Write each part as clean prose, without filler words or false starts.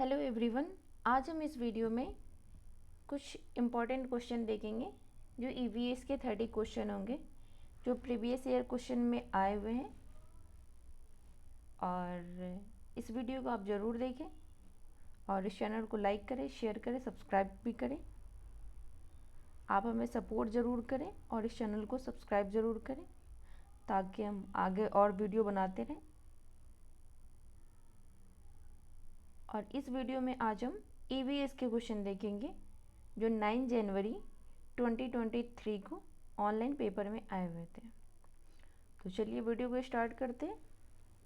Hello everyone, आज हम इस वीडियो में कुछ इम्पॉर्टेंट क्वेश्चन देखेंगे जो ईवीएस के 30 क्वेश्चन होंगे जो प्रीवियस ईयर क्वेश्चन में आए हुए हैं। और इस वीडियो को आप ज़रूर देखें और इस चैनल को लाइक करें, शेयर करें, सब्सक्राइब भी करें। आप हमें सपोर्ट ज़रूर करें और इस चैनल को सब्सक्राइब ज़रूर करें ताकि हम आगे और वीडियो बनाते रहें। और इस वीडियो में आज हम ईवीएस के क्वेश्चन देखेंगे जो 9 जनवरी 2023 को ऑनलाइन पेपर में आए हुए थे। तो चलिए वीडियो को स्टार्ट करते हैं,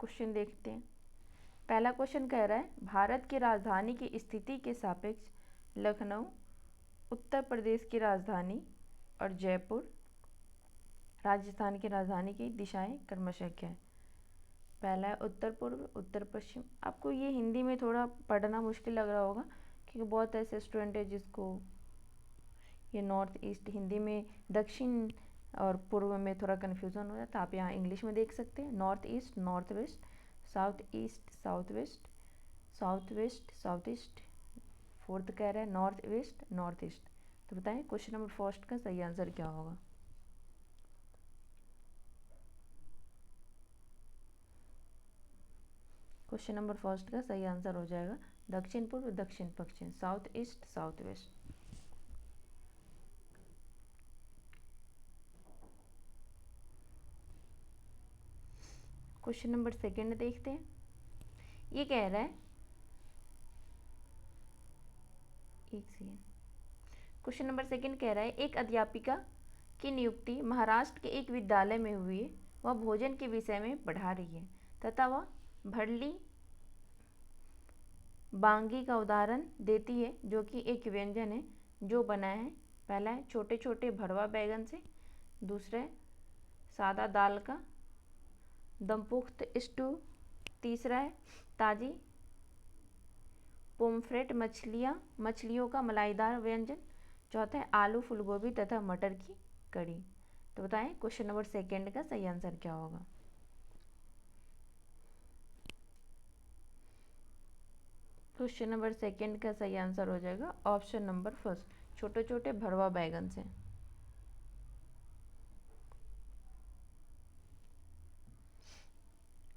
क्वेश्चन देखते हैं। पहला क्वेश्चन कह रहा है, भारत की राजधानी की स्थिति के सापेक्ष लखनऊ, उत्तर प्रदेश की राजधानी, और जयपुर राजस्थान की राजधानी की दिशाएं क्रमशः क्या है। पहला है उत्तर पूर्व, उत्तर पश्चिम। आपको ये हिंदी में थोड़ा पढ़ना मुश्किल लग रहा होगा क्योंकि बहुत ऐसे स्टूडेंट है जिसको ये नॉर्थ ईस्ट, हिंदी में दक्षिण और पूर्व में थोड़ा कन्फ्यूज़न हो जाता है। आप यहाँ इंग्लिश में देख सकते हैं, north east, north west, south east, south waste, south west, south east. Fourth कह रहा है नॉर्थ वेस्ट, नॉर्थ ईस्ट। तो बताएं क्वेश्चन नंबर फर्स्ट का सही आंसर क्या होगा। क्वेश्चन नंबर फर्स्ट का सही आंसर हो जाएगा दक्षिण पूर्व, दक्षिण पश्चिम, south east, south west. Question number second देखते हैं। ये कह रहा है, एक सेकेंड, क्वेश्चन नंबर सेकंड कह रहा है, एक अध्यापिका की नियुक्ति महाराष्ट्र के एक विद्यालय में हुई है। वह भोजन के विषय में पढ़ा रही है तथा वह भरली बांगी का उदाहरण देती है जो कि एक व्यंजन है जो बना है। पहला है छोटे छोटे भरवा बैगन से, दूसरा है सादा दाल का दमपुख्त स्टू, तीसरा है ताज़ी पोम्फ्रेट मछलियों का मलाईदार व्यंजन, चौथा है आलू फूलगोभी तथा मटर की कड़ी। तो बताएं क्वेश्चन नंबर सेकंड का सही आंसर क्या होगा। क्वेश्चन नंबर सेकंड का सही आंसर हो जाएगा ऑप्शन नंबर फर्स्ट, छोटे छोटे भरवा बैगन से।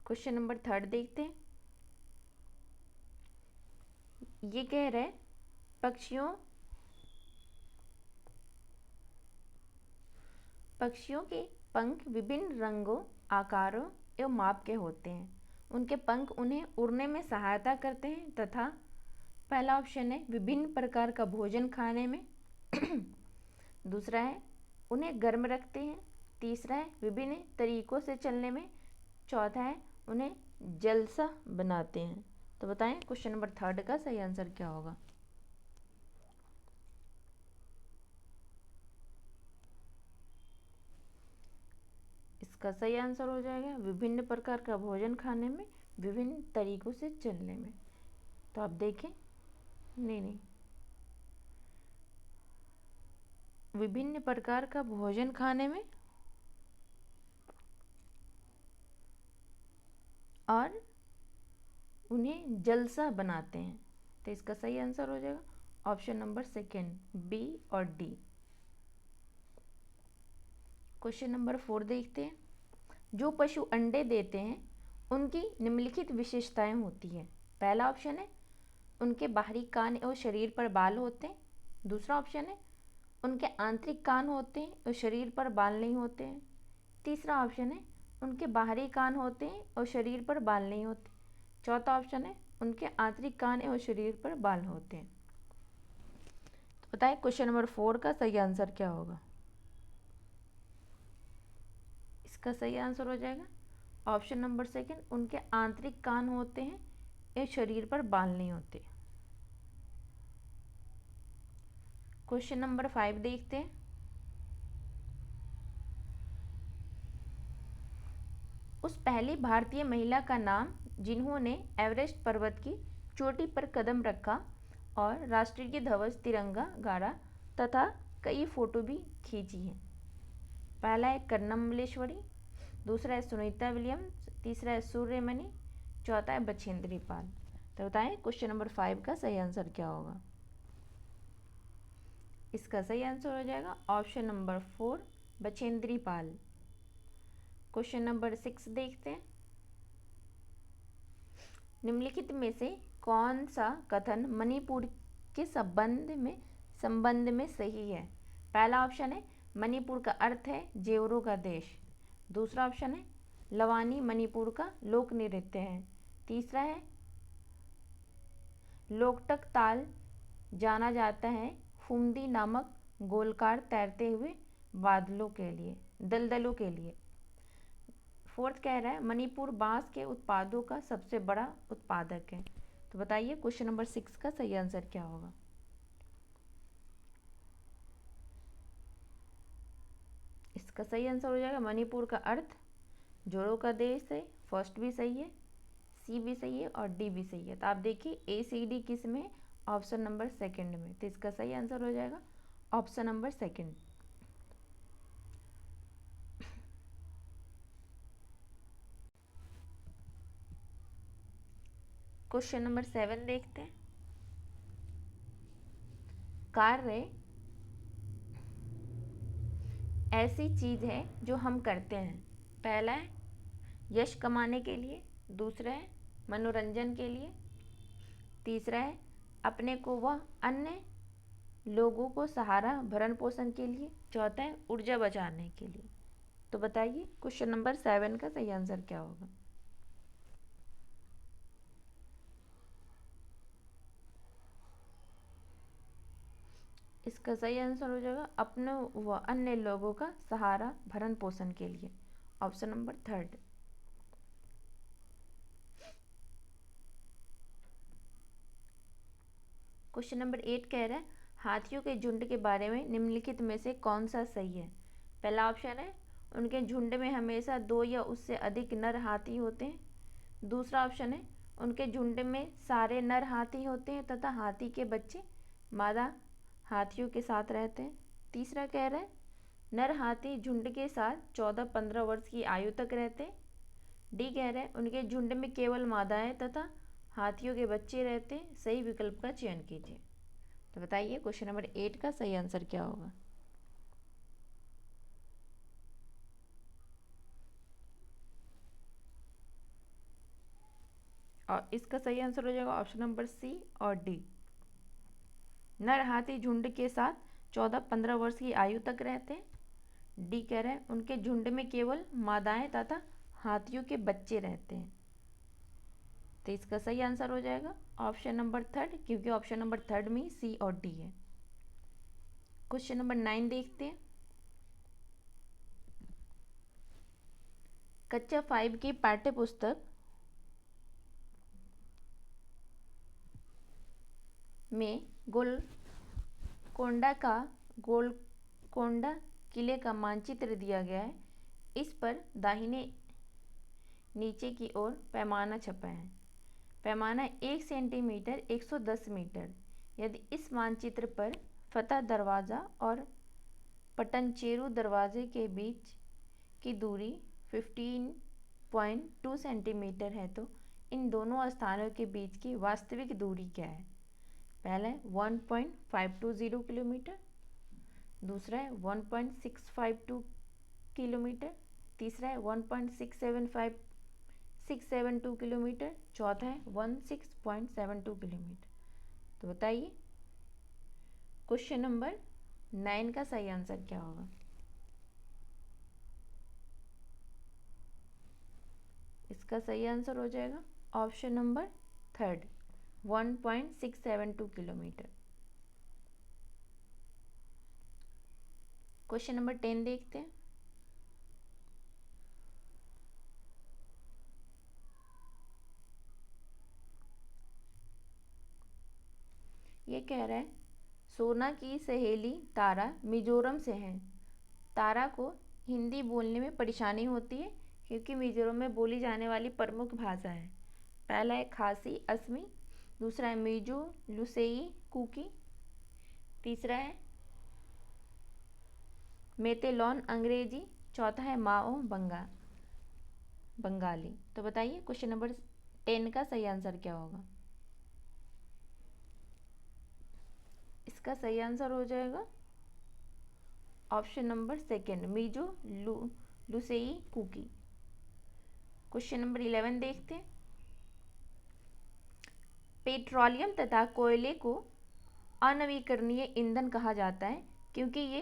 क्वेश्चन नंबर थर्ड देखते हैं। ये कह रहे पक्षियों के पंख विभिन्न रंगों, आकारों एवं माप के होते हैं। उनके पंख उन्हें उड़ने में सहायता करते हैं तथा पहला ऑप्शन है विभिन्न प्रकार का भोजन खाने में दूसरा है उन्हें गर्म रखते हैं, तीसरा है विभिन्न तरीकों से चलने में, चौथा है उन्हें जलसा बनाते हैं। तो बताएं क्वेश्चन नंबर थर्ड का सही आंसर क्या होगा। इसका सही आंसर हो जाएगा विभिन्न प्रकार का भोजन खाने में, विभिन्न तरीकों से चलने में। तो आप देखें, नहीं, विभिन्न प्रकार का भोजन खाने में और उन्हें जलसा बनाते हैं। तो इसका सही आंसर हो जाएगा ऑप्शन नंबर सेकेंड, बी और डी। क्वेश्चन नंबर 4 देखते हैं। जो पशु अंडे देते हैं उनकी निम्नलिखित विशेषताएं होती हैं। पहला ऑप्शन है उनके बाहरी कान एवं शरीर पर बाल होते हैं, दूसरा ऑप्शन है उनके आंतरिक कान होते हैं और शरीर पर बाल नहीं होते हैं, तीसरा ऑप्शन है उनके बाहरी कान होते हैं और शरीर पर बाल नहीं होते, चौथा ऑप्शन है उनके आंतरिक कान एवं शरीर पर बाल होते हैं। तो बताएं क्वेश्चन नंबर 4 का सही आंसर क्या होगा। इसका सही आंसर हो जाएगा ऑप्शन नंबर सेकंड, उनके आंतरिक कान होते हैं एवं शरीर पर बाल नहीं होते। क्वेश्चन नंबर 5 देखते हैं। उस पहली भारतीय महिला का नाम जिन्होंने एवरेस्ट पर्वत की चोटी पर कदम रखा और राष्ट्रीय ध्वज तिरंगा गाड़ा तथा कई फोटो भी खींची हैं। पहला है कर्नम मल्लेश्वरी, दूसरा है सुनीता विलियम्स, तीसरा है सूर्यमणि, चौथा है बछेंद्री पाल। तो बताएं क्वेश्चन नंबर 5 का सही आंसर क्या होगा। इसका सही आंसर हो जाएगा option number 4 Bachendri Pal. Question number 6 देखते हैं। निम्नलिखित में से कौन सा कथन मणिपुर के संबंध में सही है। पहला ऑप्शन है मणिपुर का अर्थ है जेवरों का देश। दूसरा ऑप्शन है लवानी मणिपुर का लोक नृत्य है। तीसरा है लोकटक ताल जाना जाता है फुमदी नामक गोलकार तैरते हुए बादलों के लिए दलदलों के लिए। फोर्थ कह रहा है मणिपुर बांस के उत्पादों का सबसे बड़ा उत्पादक है। तो बताइए क्वेश्चन नंबर 6 का सही आंसर क्या होगा। इसका सही आंसर हो जाएगा मणिपुर का अर्थ जोड़ों का देश है। फर्स्ट भी सही है, सी भी सही है और डी भी सही है। तो आप देखिए ए सी डी किस में, ऑप्शन नंबर सेकंड में। तो इसका सही आंसर हो जाएगा option number second. Question number 7 देखते हैं। कार्य ऐसी चीज है जो हम करते हैं। पहला है यश कमाने के लिए, दूसरा है मनोरंजन के लिए, तीसरा है अपने को व अन्य लोगों को सहारा भरण पोषण के लिए, चौथा है ऊर्जा बचाने के लिए। तो बताइए क्वेश्चन नंबर 7 का सही आंसर क्या होगा। इसका सही आंसर हो जाएगा अपने व अन्य लोगों का सहारा भरण पोषण के लिए, option number third. Question number 8 कह रहा है हाथियों के झुंड के बारे में निम्नलिखित में से कौन सा सही है। पहला ऑप्शन है उनके झुंड में हमेशा 2 या उससे अधिक नर हाथी होते हैं। दूसरा ऑप्शन है उनके झुंड में सारे नर हाथी होते हैं तथा हाथी के बच्चे मादा हाथियों के साथ रहते हैं। तीसरा कह रहा है नर हाथी झुंड के साथ 14-15 वर्ष की आयु तक रहते हैं। डी कह रहा है उनके झुंड में केवल मादाएं तथा हाथियों के बच्चे रहते हैं। सही विकल्प का चयन कीजिए। तो बताइए क्वेश्चन नंबर 8 का सही आंसर क्या होगा। और इसका सही आंसर हो जाएगा ऑप्शन नंबर सी और डी। नर हाथी झुंड के साथ 14-15 वर्ष की आयु तक रहते हैं। डी कह रहे हैं उनके झुंड में केवल मादाएं तथा हाथियों के बच्चे रहते हैं। तो इसका सही आंसर हो जाएगा ऑप्शन नंबर थर्ड, क्योंकि ऑप्शन नंबर थर्ड में सी और डी है। क्वेश्चन नंबर 9 देखते हैं। कक्षा 5 की पाठ्य पुस्तक में गोलकोंडा किले का मानचित्र दिया गया है। इस पर दाहिने नीचे की ओर पैमाना छपा है। पैमाना 1 सेंटीमीटर 110 मीटर। यदि इस मानचित्र पर फतह दरवाज़ा और पटनचेरू दरवाजे के बीच की दूरी 15.2 सेंटीमीटर है तो इन दोनों स्थानों के बीच की वास्तविक दूरी क्या है। पहला है 1.520 किलोमीटर, दूसरा है 1.652 किलोमीटर, तीसरा है 1.672 किलोमीटर, चौथा है 16.72 किलोमीटर। तो बताइए क्वेश्चन नंबर 9 का सही आंसर क्या होगा। इसका सही आंसर हो जाएगा option number third 1.672 kilometre. Question number 10 देखते हैं। ये कह रहा है सोना की सहेली तारा मिजोरम से है। तारा को हिंदी बोलने में परेशानी होती है क्योंकि मिजोरम में बोली जाने वाली प्रमुख भाषा है। पहला है खासी असमी, दूसरा है मिजो लुसेई कुकी, तीसरा है मेतेलॉन अंग्रेजी, चौथा है माओ बंगाली। तो बताइए क्वेश्चन नंबर 10 का सही आंसर क्या होगा। इसका सही आंसर हो जाएगा option number second, Mizo Lushai Kuki. Question number 11 देखते हैं। पेट्रोलियम तथा कोयले को अनवीकरणीय ईंधन कहा जाता है क्योंकि ये,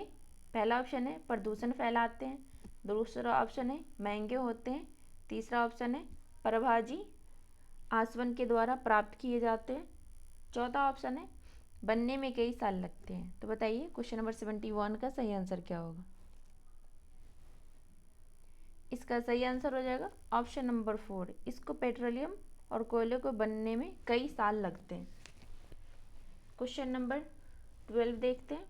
पहला ऑप्शन है प्रदूषण फैलाते हैं, दूसरा ऑप्शन है महंगे होते हैं, तीसरा ऑप्शन है परभाजी आसवन के द्वारा प्राप्त किए जाते हैं, चौथा ऑप्शन है बनने में कई साल लगते हैं। तो बताइए क्वेश्चन नंबर 71 का सही आंसर क्या होगा। इसका सही आंसर हो जाएगा ऑप्शन नंबर 4, इसको पेट्रोलियम और कोयले को बनने में कई साल लगते हैं। क्वेश्चन नंबर 12 देखते हैं।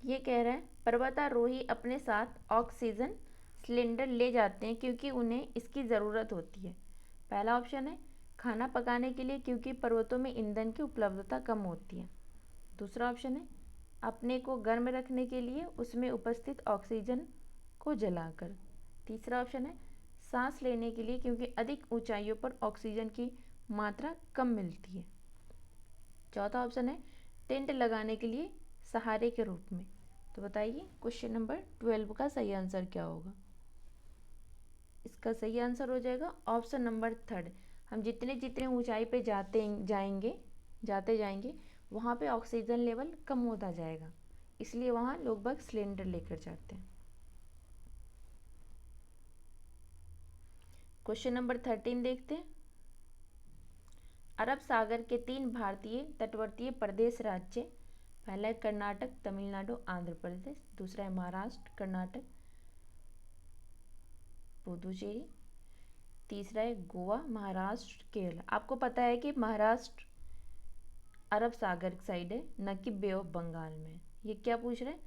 ये कह रहा है पर्वतारोही अपने साथ ऑक्सीजन सिलेंडर ले जाते हैं क्योंकि उन्हें इसकी ज़रूरत होती है। पहला ऑप्शन है खाना पकाने के लिए क्योंकि पर्वतों में ईंधन की उपलब्धता कम होती है। दूसरा ऑप्शन है अपने को गर्म रखने के लिए उसमें उपस्थित ऑक्सीजन को जलाकर। तीसरा ऑप्शन है सांस लेने के लिए क्योंकि अधिक ऊंचाइयों पर ऑक्सीजन की मात्रा कम मिलती है। चौथा ऑप्शन है टेंट लगाने के लिए सहारे के रूप में। तो बताइए क्वेश्चन नंबर 12 का सही आंसर क्या होगा। इसका सही आंसर हो जाएगा ऑप्शन नंबर 3। हम जितने जितने ऊंचाई पे जाते जाएंगे वहाँ पे ऑक्सीजन लेवल कम होता जाएगा, इसलिए वहाँ लोग बाग सिलेंडर लेकर जाते हैं। क्वेश्चन नंबर 13 देखते हैं। अरब सागर के 3 भारतीय तटवर्तीय प्रदेश राज्य, पहला है कर्नाटक, तमिलनाडु, आंध्र प्रदेश, दूसरा है महाराष्ट्र, कर्नाटक, पुदुचेरी, तीसरा है गोवा, महाराष्ट्र, केरल। आपको पता है कि महाराष्ट्र अरब सागर साइड है, न कि बे ऑफ बंगाल में। ये क्या पूछ रहे हैं,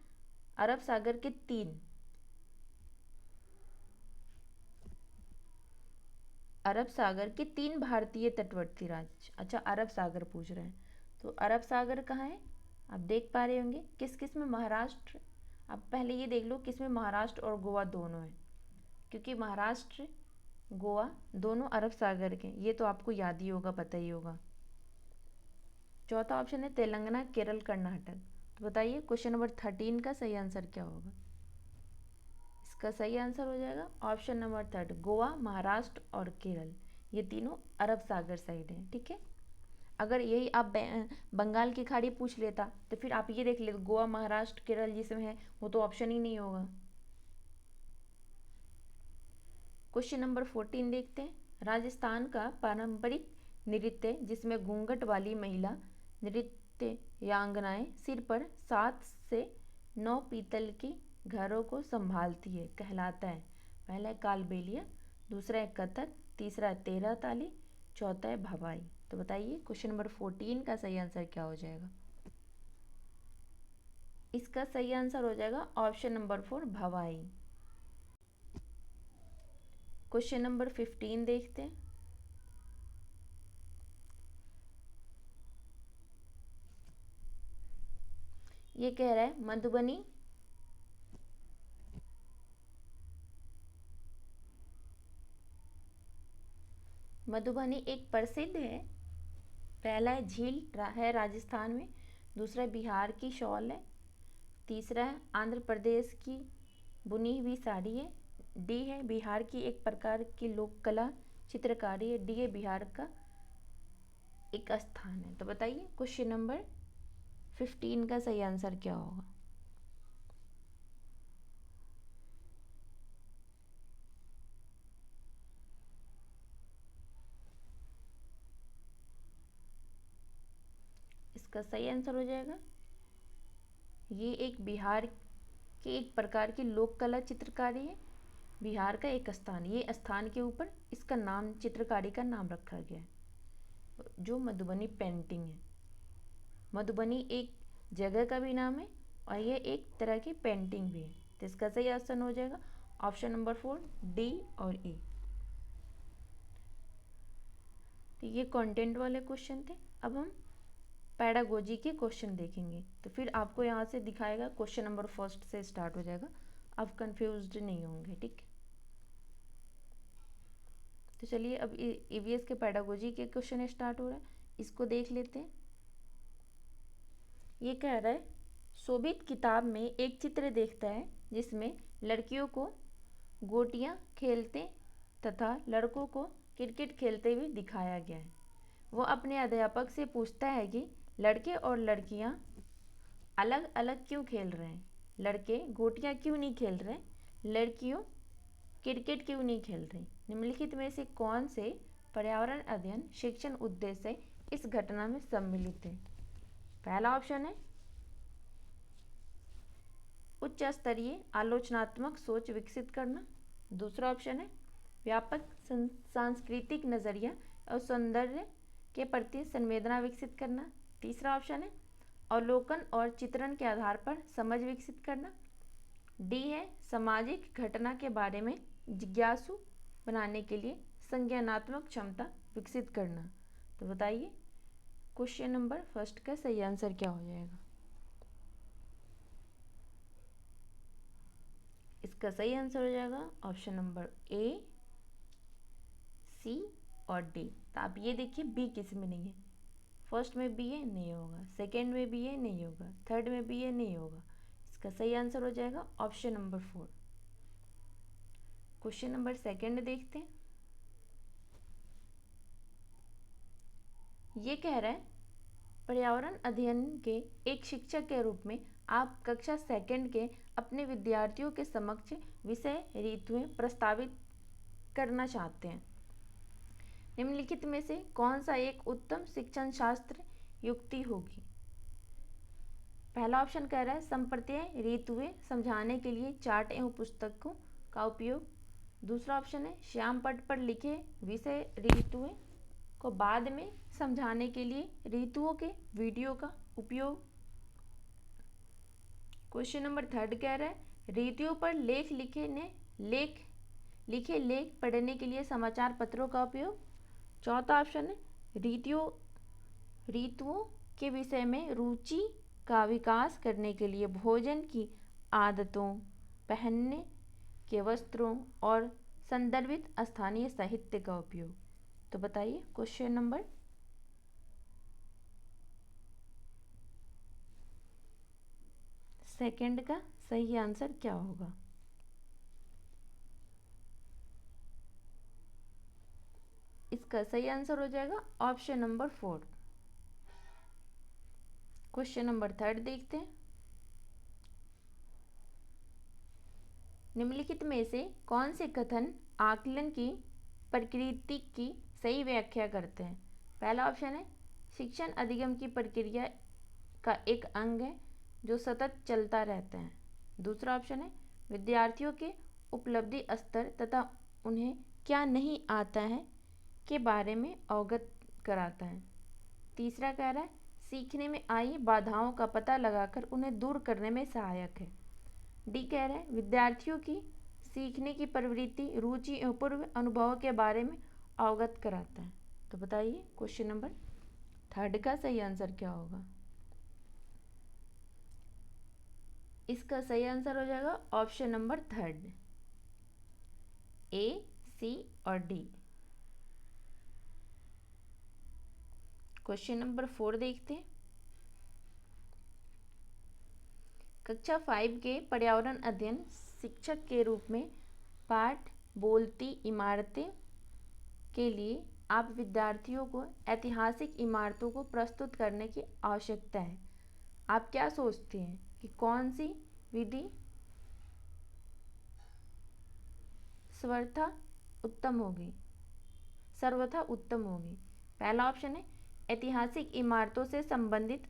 अरब सागर के 3 भारतीय तटवर्ती राज्य। अच्छा, अरब सागर पूछ रहे हैं, तो अरब सागर कहाँ है आप देख पा रहे होंगे। किस किस में, महाराष्ट्र। अब पहले ये देख लो किस में महाराष्ट्र और गोवा दोनों हैं, क्योंकि महाराष्ट्र गोवा दोनों अरब सागर के, ये तो आपको याद ही होगा, पता ही होगा। चौथा ऑप्शन है तेलंगाना, केरल, कर्नाटक। तो बताइए क्वेश्चन नंबर 13 का सही आंसर क्या होगा। इसका सही आंसर हो जाएगा ऑप्शन नंबर 3, गोवा, महाराष्ट्र और केरल। ये तीनों अरब सागर साइड हैं, ठीक है। अगर यही आप बंगाल की खाड़ी पूछ लेता तो फिर आप ये देख लेते गोवा, महाराष्ट्र, केरल जिसमें है वो तो ऑप्शन ही नहीं होगा। क्वेश्चन नंबर 14 देखते हैं। राजस्थान का पारंपरिक नृत्य जिसमें घूंघट वाली महिला नृत्यांगनाएं सिर पर 7 से 9 पीतल की घरों को संभालती है कहलाता है। पहला है कालबेलिया, दूसरा है कथक, तीसरा है तेरह ताली, चौथा है भवाई। तो बताइए क्वेश्चन नंबर 14 का सही आंसर क्या हो जाएगा। इसका सही आंसर हो जाएगा ऑप्शन नंबर 4, भवाई। क्वेश्चन नंबर 15 देखते हैं। ये कह रहा है मधुबनी एक प्रसिद्ध है। पहला है झील है राजस्थान में, दूसरा बिहार की शॉल है, तीसरा है आंध्र प्रदेश की बुनी हुई साड़ी है, डी है बिहार की एक प्रकार की लोक कला चित्रकारी है, डी है बिहार का एक स्थान है। तो बताइए क्वेश्चन नंबर 15 का सही आंसर क्या होगा। इसका सही आंसर हो जाएगा, ये एक बिहार के एक प्रकार की लोक कला चित्रकारी है, बिहार का एक स्थान, ये स्थान के ऊपर इसका नाम, चित्रकारी का नाम रखा गया है, जो मधुबनी पेंटिंग है। मधुबनी एक जगह का भी नाम है और ये एक तरह की पेंटिंग भी है। तो इसका सही आंसर हो जाएगा ऑप्शन नंबर 4, डी और ई। तो ये कंटेंट वाले क्वेश्चन थे। अब हम पैडागोजी के क्वेश्चन देखेंगे। तो फिर आपको यहाँ से दिखाएगा क्वेश्चन नंबर 1 से स्टार्ट हो जाएगा, आप कंफ्यूज्ड नहीं होंगे, ठीक है। तो चलिए अब ईवीएस के पेडागोजी के क्वेश्चन स्टार्ट हो रहा है, इसको देख लेते हैं। ये कह रहा है शोभित किताब में एक चित्र देखता है जिसमें लड़कियों को गोटियां खेलते तथा लड़कों को क्रिकेट खेलते हुए दिखाया गया है। वो अपने अध्यापक से पूछता है कि लड़के और लड़कियां अलग अलग क्यों खेल रहे हैं, लड़के गोटियां क्यों नहीं खेल रहे, लड़कियों क्रिकेट क्यों नहीं खेल रही। निम्नलिखित में से कौन से पर्यावरण अध्ययन शिक्षण उद्देश्य इस घटना में सम्मिलित है। पहला ऑप्शन है उच्च स्तरीय आलोचनात्मक सोच विकसित करना। दूसरा ऑप्शन है व्यापक सांस्कृतिक नजरिया और सौंदर्य के प्रति संवेदना विकसित करना। तीसरा ऑप्शन है अवलोकन और चित्रण के आधार पर समझ विकसित करना। डी है सामाजिक घटना के बारे में जिज्ञासु बनाने के लिए संज्ञानात्मक क्षमता विकसित करना। तो बताइए क्वेश्चन नंबर फर्स्ट का सही आंसर क्या हो जाएगा। इसका सही आंसर हो जाएगा ऑप्शन नंबर ए, सी और डी। तो आप ये देखिए बी किस में नहीं है, फर्स्ट में बी है नहीं होगा, सेकेंड में बी है नहीं होगा, थर्ड में बी है नहीं होगा। इसका सही आंसर हो जाएगा option number 4। Question number second देखते हैं। ये कह रहा है पर्यावरण अध्ययन के एक शिक्षक के रूप में आप कक्षा सेकेंड के अपने विद्यार्थियों के समक्ष विषय ऋतुएं प्रस्तावित करना चाहते हैं। निम्नलिखित में से कौन सा एक उत्तम शिक्षण शास्त्र युक्ति होगी। पहला ऑप्शन कह रहा है संप्रत्यय ऋतुएं समझाने के लिए चार्ट एवं पुस्तकों का उपयोग। दूसरा ऑप्शन है श्याम पट पर लिखे विषय ऋतुएं को बाद में समझाने के लिए ऋतुओं के वीडियो का उपयोग। क्वेश्चन नंबर थर्ड कह रहा है ऋतुओं पर लिखे लेख पढ़ने के लिए समाचार पत्रों का उपयोग। चौथा ऑप्शन है ऋतुओं के विषय में रुचि का विकास करने के लिए भोजन की आदतों, पहनने के वस्त्रों और संदर्भित स्थानीय साहित्य का उपयोग। तो बताइए क्वेश्चन नंबर सेकंड का सही आंसर क्या होगा। इसका सही आंसर हो जाएगा option number 4। Question number third देखते हैं। निम्नलिखित में से कौन से कथन आकलन की प्रकृति की सही व्याख्या करते हैं। पहला ऑप्शन है शिक्षण अधिगम की प्रक्रिया का एक अंग है जो सतत चलता रहता है। दूसरा ऑप्शन है विद्यार्थियों के उपलब्धि स्तर तथा उन्हें क्या नहीं आता है के बारे में अवगत कराता है। तीसरा कह रहा है सीखने में आई बाधाओं का पता लगाकर उन्हें दूर करने में सहायक है। डी कह रहा है विद्यार्थियों की सीखने की प्रवृत्ति, रुचि एवं पूर्व अनुभवों के बारे में अवगत कराता है। तो बताइए क्वेश्चन नंबर थर्ड का सही आंसर क्या होगा। इसका सही आंसर हो जाएगा ऑप्शन नंबर थर्ड, ए, सी और डी। क्वेश्चन नंबर 4 देखते हैं। कक्षा 5 के पर्यावरण अध्ययन शिक्षक के रूप में पाठ बोलती इमारतें के लिए आप विद्यार्थियों को ऐतिहासिक इमारतों को प्रस्तुत करने की आवश्यकता है। आप क्या सोचते हैं कि कौन सी विधि सर्वथा उत्तम होगी। पहला ऑप्शन है ऐतिहासिक इमारतों से संबंधित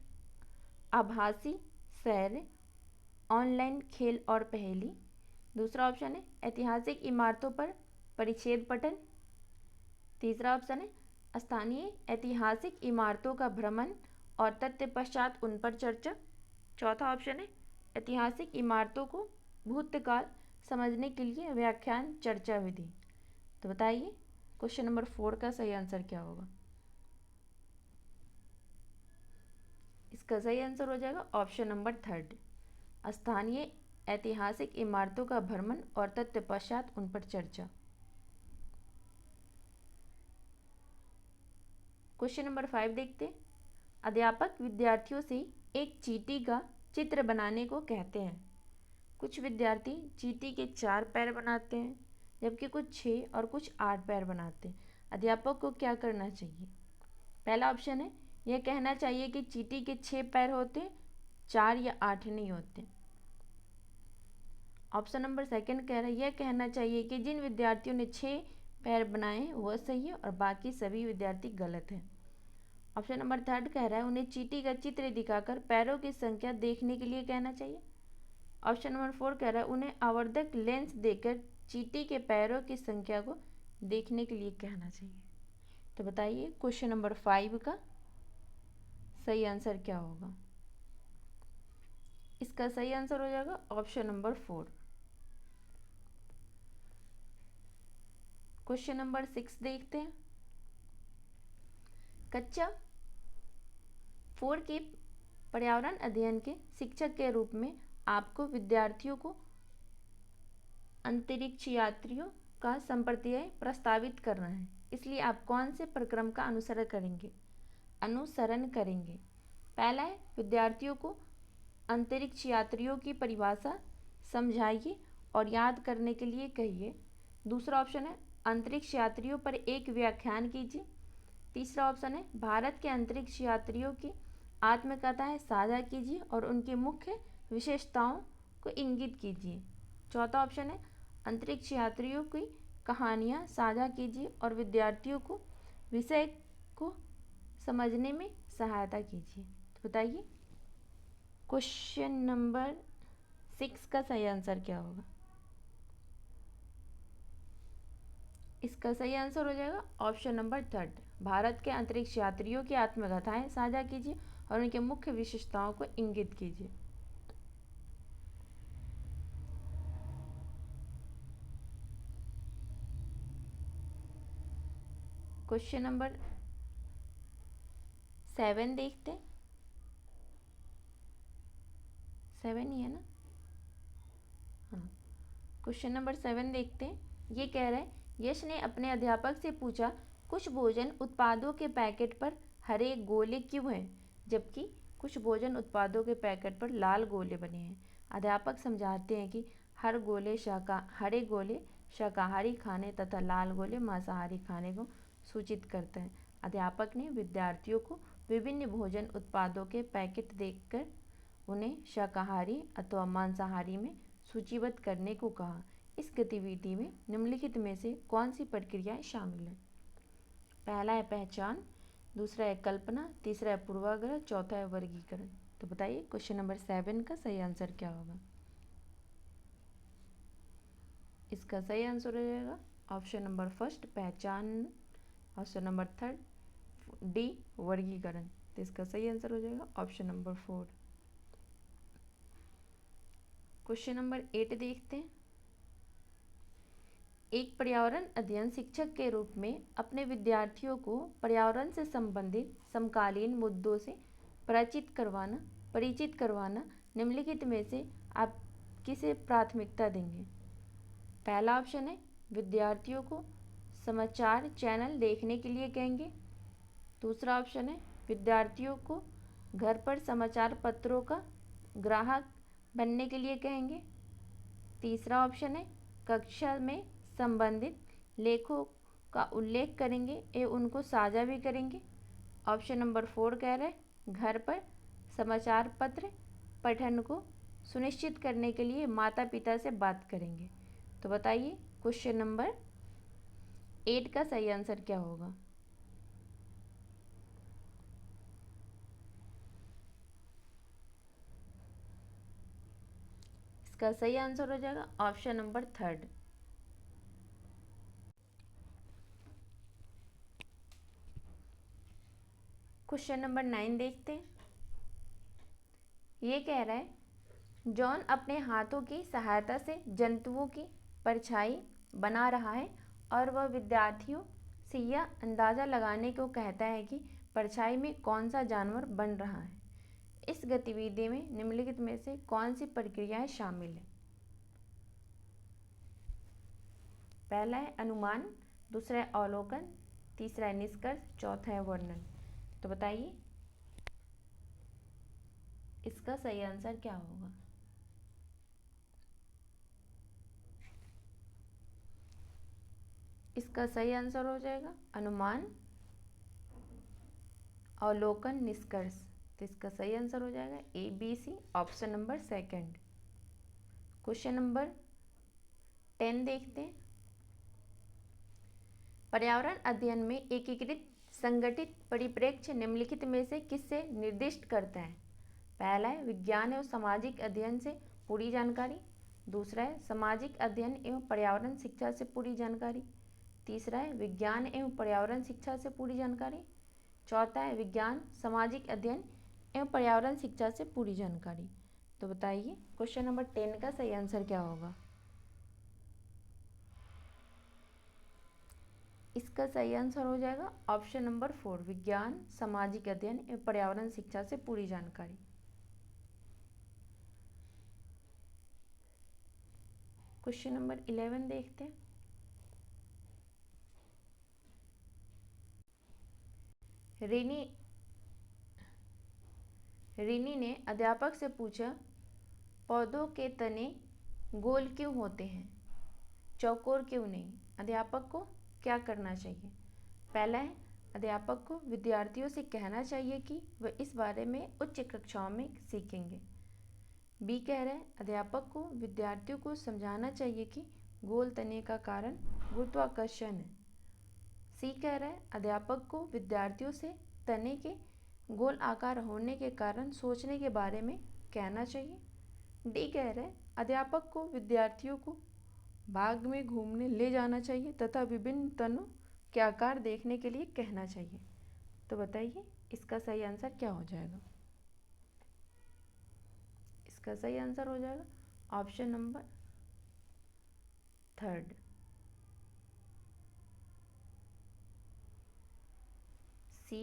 आभासी सैर, ऑनलाइन खेल और पहेली। दूसरा ऑप्शन है ऐतिहासिक इमारतों पर परिच्छेद पठन। तीसरा ऑप्शन है स्थानीय ऐतिहासिक इमारतों का भ्रमण और तत्पश्चात उन पर चर्चा। चौथा ऑप्शन है ऐतिहासिक इमारतों को भूतकाल समझने के लिए व्याख्यान चर्चा विधि। तो बताइए क्वेश्चन नंबर 4 का सही आंसर क्या होगा। इसका सही आंसर हो जाएगा ऑप्शन नंबर थर्ड, स्थानीय ऐतिहासिक इमारतों का भ्रमण और तत्पश्चात उन पर चर्चा। क्वेश्चन नंबर 5 देखते हैं। अध्यापक विद्यार्थियों से एक चींटी का चित्र बनाने को कहते हैं। कुछ विद्यार्थी चींटी के 4 पैर बनाते हैं, जबकि कुछ 6 और कुछ 8 पैर बनाते हैं। अध्यापक को क्या करना चाहिए? पहला ऑप्शन है, यह कहना चाहिए कि चींटी के 6 पैर होते हैं, 4 या 8 नहीं होते। ऑप्शन नंबर सेकंड कह रहा है, यह कहना चाहिए कि जिन विद्यार्थियों ने 6 पैर बनाए हैं वह सही है और बाकी सभी विद्यार्थी गलत हैं। ऑप्शन नंबर थर्ड कह रहा है, उन्हें चींटी का चित्र दिखाकर पैरों की संख्या देखने के लिए कहना चाहिए। ऑप्शन नंबर 4 कह रहा है, उन्हें आवर्धक लेंस देकर चींटी के पैरों की संख्या को देखने के लिए कहना चाहिए। तो बताइए क्वेश्चन नंबर 5 का सही आंसर क्या होगा? इसका सही आंसर हो जाएगा ऑप्शन नंबर 4। क्वेश्चन नंबर 6 देखते हैं। कक्षा 4 के पर्यावरण अध्ययन के शिक्षक के रूप में आपको विद्यार्थियों को अंतरिक्ष यात्रियों का संप्रदाय प्रस्तावित करना है, इसलिए आप कौन से प्रक्रम का अनुसरण करेंगे? पहला है, विद्यार्थियों को अंतरिक्ष यात्रियों की परिभाषा समझाइए और याद करने के लिए कहिए। दूसरा ऑप्शन है, अंतरिक्ष यात्रियों पर एक व्याख्यान कीजिए। तीसरा ऑप्शन है, भारत के अंतरिक्ष यात्रियों की आत्मकथाएं साझा कीजिए और उनकी मुख्य विशेषताओं को इंगित कीजिए। चौथा ऑप्शन है, अंतरिक्ष यात्रियों की कहानियां साझा कीजिए और विद्यार्थियों को विषय को समझने में सहायता कीजिए। तो बताइए क्वेश्चन नंबर 6 का सही आंसर क्या होगा? इसका सही आंसर हो जाएगा ऑप्शन नंबर 3, भारत के अंतरिक्ष यात्रियों की आत्मकथाएं साझा कीजिए और उनके मुख्य विशेषताओं को इंगित कीजिए। क्वेश्चन नंबर 7 देखते हैं। 7 ही है ना? हाँ, क्वेश्चन नंबर 7 देखते हैं। ये कह रहा है, यश ने अपने अध्यापक से पूछा, कुछ भोजन उत्पादों के पैकेट पर हरे गोले क्यों हैं, जबकि कुछ भोजन उत्पादों के पैकेट पर लाल गोले बने हैं। अध्यापक समझाते हैं कि हरे गोले शाकाहारी खाने तथा लाल गोले मांसाहारी खाने को सूचित करते हैं। अध्यापक ने विद्यार्थियों को विभिन्न भोजन उत्पादों के पैकेट देखकर उन्हें शाकाहारी अथवा मांसाहारी में सूचीबद्ध करने को कहा। इस गतिविधि में निम्नलिखित में से कौन सी प्रक्रियाएं शामिल हैं? पहला है पहचान, दूसरा है कल्पना, तीसरा है पूर्वाग्रह, चौथा है वर्गीकरण। तो बताइए क्वेश्चन नंबर 7 का सही आंसर क्या होगा? इसका सही आंसर हो जाएगा ऑप्शन नंबर 1 पहचान, ऑप्शन नंबर 3 डी वर्गीकरण। तो इसका सही आंसर हो जाएगा ऑप्शन नंबर 4। क्वेश्चन नंबर 8 देखते हैं। एक पर्यावरण अध्ययन शिक्षक के रूप में अपने विद्यार्थियों को पर्यावरण से संबंधित समकालीन मुद्दों से परिचित करवाना निम्नलिखित में से आप किसे प्राथमिकता देंगे? पहला ऑप्शन है, विद्यार्थियों को समाचार चैनल देखने के लिए कहेंगे। दूसरा ऑप्शन है, विद्यार्थियों को घर पर समाचार पत्रों का ग्राहक बनने के लिए कहेंगे। तीसरा ऑप्शन है, कक्षा में संबंधित लेखों का उल्लेख करेंगे एवं उनको साझा भी करेंगे। ऑप्शन नंबर 4 कह रहे हैं, घर पर समाचार पत्र पठन को सुनिश्चित करने के लिए माता पिता से बात करेंगे। तो बताइए क्वेश्चन नंबर 8 का सही आंसर क्या होगा? इसका सही आंसर हो जाएगा ऑप्शन नंबर 3। क्वेश्चन नंबर 9 देखते हैं। ये कह रहा है, जॉन अपने हाथों की सहायता से जंतुओं की परछाई बना रहा है और वह विद्यार्थियों से यह अंदाज़ा लगाने को कहता है कि परछाई में कौन सा जानवर बन रहा है। इस गतिविधि में निम्नलिखित में से कौन सी प्रक्रियाएं शामिल हैं? पहला है अनुमान, दूसरा है अवलोकन, तीसरा है निष्कर्ष, चौथा है वर्णन। तो बताइए इसका सही आंसर क्या होगा। इसका सही आंसर हो जाएगा अनुमान, अवलोकन, निष्कर्ष। तो इसका सही आंसर हो जाएगा A B C, option number second. Question number 10 देखते हैं। पर्यावरण अध्ययन में एकीकृत संगठित परिप्रेक्ष्य निम्नलिखित में से किससे निर्दिष्ट करते हैं। पहला है विज्ञान एवं सामाजिक अध्ययन से पूरी जानकारी। दूसरा है सामाजिक अध्ययन एवं पर्यावरण शिक्षा से पूरी जानकारी। तीसरा है विज्ञान एवं पर्यावरण शिक्षा से पूरी जानकारी। चौथा है विज्ञान सामाजिक अध्ययन एवं पर्यावरण शिक्षा से पूरी जानकारी। तो बताइए क्वेश्चन नंबर 10 का सही आंसर क्या होगा। इसका सही आंसर हो जाएगा ऑप्शन नंबर 4, विज्ञान सामाजिक अध्ययन एवं पर्यावरण शिक्षा से पूरी जानकारी। क्वेश्चन नंबर 11 देखते हैं। रिनी ने अध्यापक से पूछा, पौधों के तने गोल क्यों होते हैं, चौकोर क्यों नहीं। अध्यापक को क्या करना चाहिए। पहला है अध्यापक को विद्यार्थियों से कहना चाहिए कि वह इस बारे में उच्च कक्षाओं में सीखेंगे। बी कह रहे हैं अध्यापक को विद्यार्थियों को समझाना चाहिए कि गोल तने का कारण गुरुत्वाकर्षण है। सी कह रहा है अध्यापक को विद्यार्थियों से तने के गोल आकार होने के कारण सोचने के बारे में कहना चाहिए। डी कह रहा है अध्यापक को विद्यार्थियों को बाग में घूमने ले जाना चाहिए तथा विभिन्न तनों के आकार देखने के लिए कहना चाहिए। तो बताइए इसका सही आंसर क्या हो जाएगा। इसका सही आंसर हो जाएगा ऑप्शन नंबर 3, सी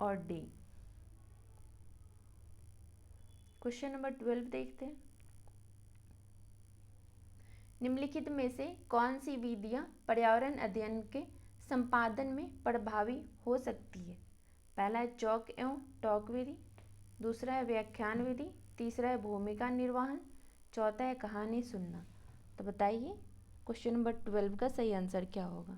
और डी। क्वेश्चन नंबर 12 देखते हैं। निम्नलिखित में से कौन सी विधियां पर्यावरण अध्ययन के संपादन में प्रभावी हो सकती है। पहला है चौक एवं टॉक विधि। दूसरा है व्याख्यान विधि। तीसरा है भूमिका निर्वहन। चौथा है कहानी सुनना। तो बताइए क्वेश्चन नंबर 12 का सही आंसर क्या होगा।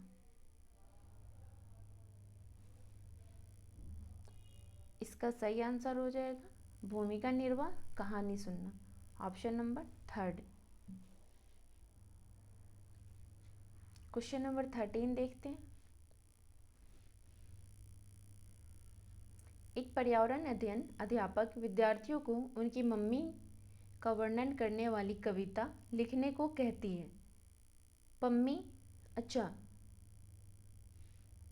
इसका सही आंसर हो जाएगा भूमिका निर्वाह, कहानी सुनना, ऑप्शन नंबर 3। क्वेश्चन नंबर 13 देखते हैं। एक पर्यावरण अध्ययन अध्यापक विद्यार्थियों को उनकी मम्मी का वर्णन करने वाली कविता लिखने को कहती है।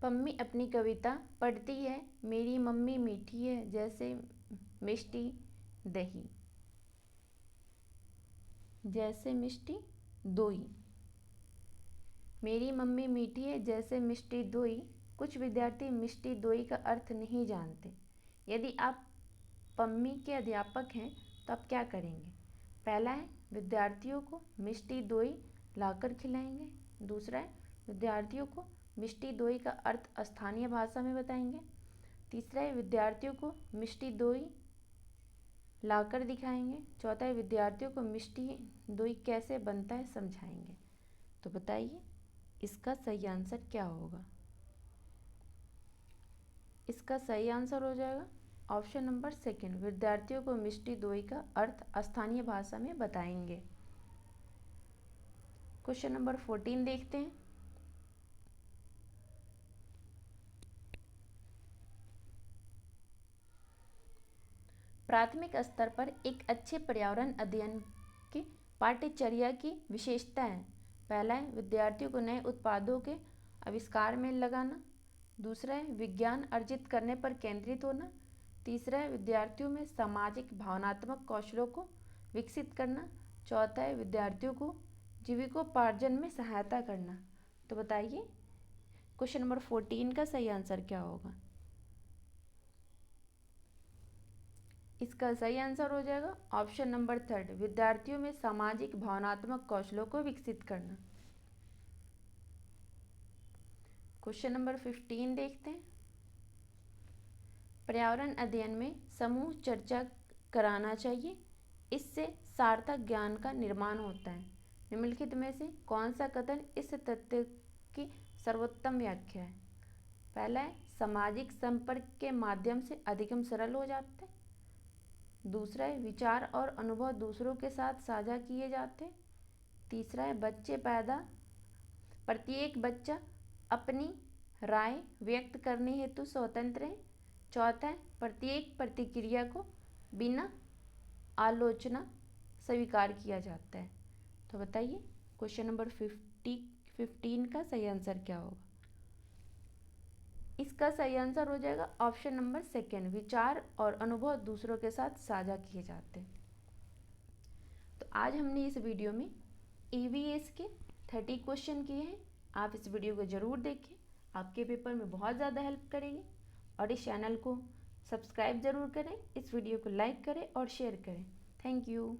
पम्मी अपनी कविता पढ़ती है। मेरी मम्मी मीठी है जैसे मिष्टी दही, जैसे मिष्टी दोई। मेरी मम्मी मीठी है जैसे मिष्टी दोई। कुछ विद्यार्थी मिष्टी दोई का अर्थ नहीं जानते। यदि आप पम्मी के अध्यापक हैं तो आप क्या करेंगे। पहला है विद्यार्थियों को मिष्टी दोई लाकर खिलाएंगे। दूसरा है विद्यार्थियों को मिष्टी दोई का अर्थ स्थानीय भाषा में बताएंगे। तीसरा है विद्यार्थियों को मिष्टी दोई लाकर दिखाएंगे। चौथा है विद्यार्थियों को मिष्टी दोई कैसे बनता है समझाएंगे। तो बताइए इसका सही आंसर क्या होगा। इसका सही आंसर हो जाएगा ऑप्शन नंबर 2, विद्यार्थियों को मिष्टी दोई का अर्थ स्थानीय भाषा में बताएंगे। क्वेश्चन नंबर 14 देखते हैं। प्राथमिक स्तर पर एक अच्छे पर्यावरण अध्ययन की पाठ्यचर्या की विशेषता है। पहला है विद्यार्थियों को नए उत्पादों के आविष्कार में लगाना। दूसरा है विज्ञान अर्जित करने पर केंद्रित होना। तीसरा है विद्यार्थियों में सामाजिक भावनात्मक कौशलों को विकसित करना। चौथा है विद्यार्थियों को जीविकोपार्जन में सहायता करना। तो बताइए क्वेश्चन नंबर 14 का सही आंसर क्या होगा। इसका सही आंसर हो जाएगा ऑप्शन नंबर 3, विद्यार्थियों में सामाजिक भावनात्मक कौशलों को विकसित करना। क्वेश्चन नंबर 15 देखते हैं। पर्यावरण अध्ययन में समूह चर्चा कराना चाहिए, इससे सार्थक ज्ञान का निर्माण होता है। निम्नलिखित में से कौन सा कथन इस तथ्य की सर्वोत्तम व्याख्या है? पहला है सामाजिक संपर्क के माध्यम से अधिगम सरल हो जाते हैं। दूसरा है विचार और अनुभव दूसरों के साथ साझा किए जाते हैं। तीसरा है प्रत्येक बच्चा अपनी राय व्यक्त करने हेतु स्वतंत्र है। चौथा है प्रत्येक प्रतिक्रिया को बिना आलोचना स्वीकार किया जाता है। तो बताइए क्वेश्चन नंबर 15 का सही आंसर क्या होगा? इसका सही आंसर हो जाएगा ऑप्शन नंबर सेकेंड, विचार और अनुभव दूसरों के साथ साझा किए जाते हैं। तो आज हमने इस वीडियो में EVS के 30 क्वेश्चन किए हैं। आप इस वीडियो को ज़रूर देखें, आपके पेपर में बहुत ज़्यादा हेल्प करेंगे। और इस चैनल को सब्सक्राइब ज़रूर करें, इस वीडियो को लाइक करें और शेयर करें। Thank you.